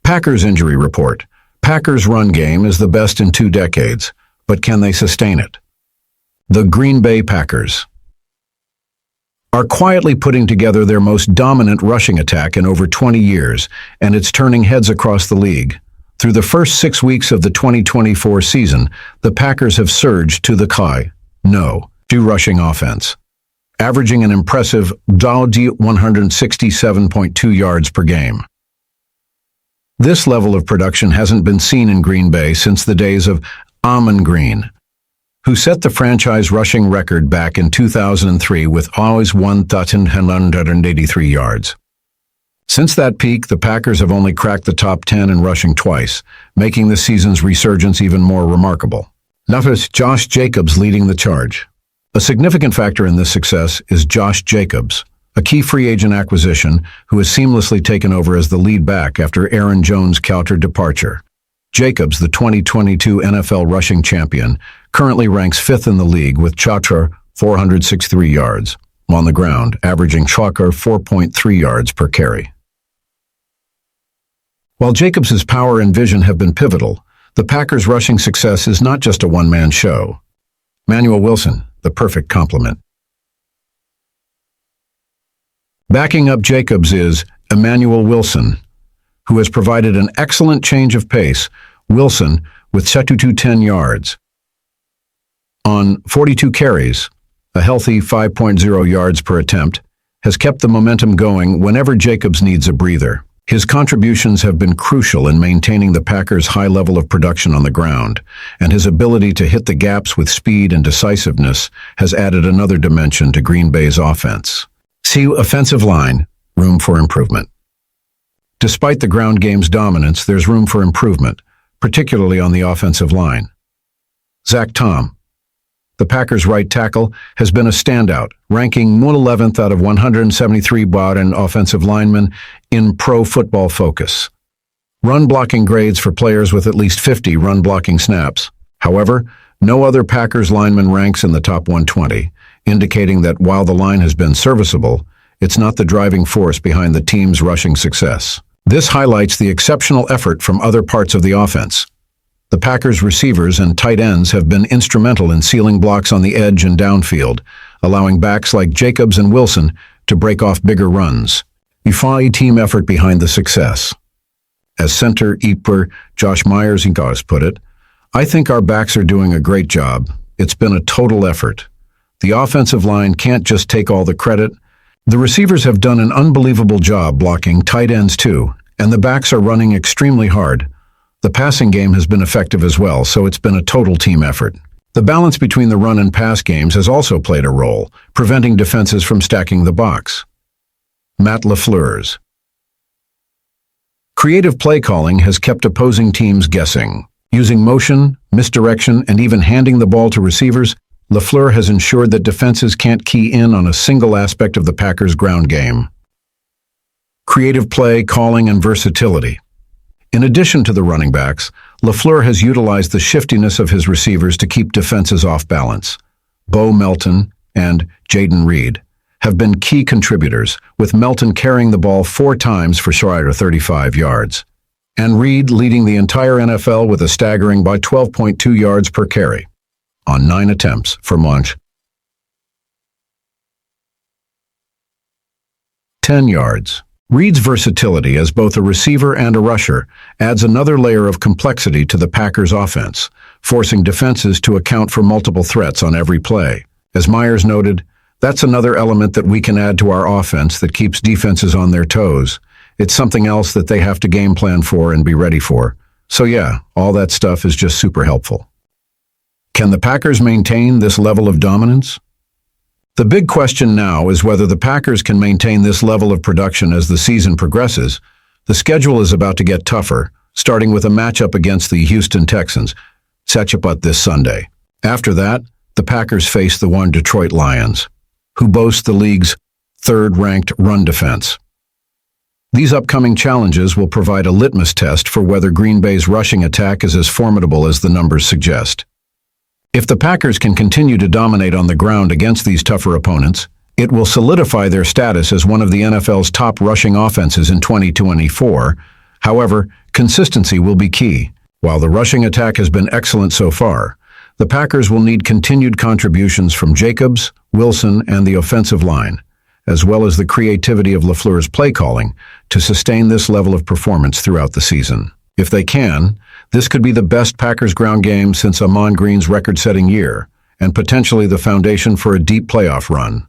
Packers injury report. Packers run game is the best in 2 decades, but can they sustain it? The Green Bay Packers are quietly putting together their most dominant rushing attack in over 20 years, and it's turning heads across the league. Through the first 6 weeks of the 2024 season, the Packers have surged to the rushing offense, averaging an impressive 167.2 yards per game. This level of production hasn't been seen in Green Bay since the days of Ahman Green, who set the franchise rushing record back in 2003 with always 1,183 yards. Since that peak, the Packers have only cracked the top 10 in rushing twice, making the season's resurgence even more remarkable. Notice Josh Jacobs leading the charge. A significant factor in this success is Josh Jacobs, a key free agent acquisition who has seamlessly taken over as the lead back after Aaron Jones' counter departure. Jacobs, the 2022 NFL rushing champion, currently ranks 5th in the league with 463 yards on the ground, averaging 4.3 yards per carry. While Jacobs' power and vision have been pivotal, the Packers' rushing success is not just a one-man show. Manuel Wilson, the perfect complement. Backing up Jacobs is Emmanuel Wilson, who has provided an excellent change of pace. Wilson, with 210 yards on 42 carries, a healthy 5.0 yards per attempt, has kept the momentum going whenever Jacobs needs a breather. His contributions have been crucial in maintaining the Packers' high level of production on the ground, and his ability to hit the gaps with speed and decisiveness has added another dimension to Green Bay's offense. See offensive line, room for improvement. Despite the ground game's dominance, there's room for improvement, particularly on the offensive line. Zach Tom, the Packers' right tackle, has been a standout, ranking 111th out of 173 modern offensive linemen in Pro Football Focus. Run blocking grades for players with at least 50 run blocking snaps. However, no other Packers lineman ranks in the top 120, indicating that while the line has been serviceable, it's not the driving force behind the team's rushing success. This highlights the exceptional effort from other parts of the offense. The Packers' receivers and tight ends have been instrumental in sealing blocks on the edge and downfield, allowing backs like Jacobs and Wilson to break off bigger runs. You find team effort behind the success. As center Josh Myers has put it, "I think our backs are doing a great job. It's been a total effort. The offensive line can't just take all the credit. The receivers have done an unbelievable job blocking tight ends too, and the backs are running extremely hard. The passing game has been effective as well, so it's been a total team effort." The balance between the run and pass games has also played a role, preventing defenses from stacking the box. Matt LaFleur's creative play calling has kept opposing teams guessing. Using motion, misdirection, and even handing the ball to receivers, LaFleur has ensured that defenses can't key in on a single aspect of the Packers' ground game. Creative play, calling, and versatility. In addition to the running backs, LaFleur has utilized the shiftiness of his receivers to keep defenses off balance. Bo Melton and Jaden Reed have been key contributors, with Melton carrying the ball 4 times for 35 yards, and Reed leading the entire NFL with a staggering by 12.2 yards per carry on 9 attempts for 10 yards. Reed's versatility as both a receiver and a rusher adds another layer of complexity to the Packers' offense, forcing defenses to account for multiple threats on every play. As Myers noted, "That's another element that we can add to our offense that keeps defenses on their toes. It's something else that they have to game plan for and be ready for." So yeah, all that stuff is just super helpful. Can the Packers maintain this level of dominance? The big question now is whether the Packers can maintain this level of production as the season progresses. The schedule is about to get tougher, starting with a matchup against the Houston Texans, Setchapat this Sunday. After that, the Packers face the Detroit Lions, who boast the league's 3rd-ranked run defense. These upcoming challenges will provide a litmus test for whether Green Bay's rushing attack is as formidable as the numbers suggest. If the Packers can continue to dominate on the ground against these tougher opponents, it will solidify their status as one of the NFL's top rushing offenses in 2024. However, Consistency will be key. While the rushing attack has been excellent so far, the Packers will need continued contributions from Jacobs, Wilson, and the offensive line, as well as the creativity of LaFleur's play calling, to sustain this level of performance throughout the season. If they can, this could be the best Packers ground game since Ahman Green's record-setting year, and potentially the foundation for a deep playoff run.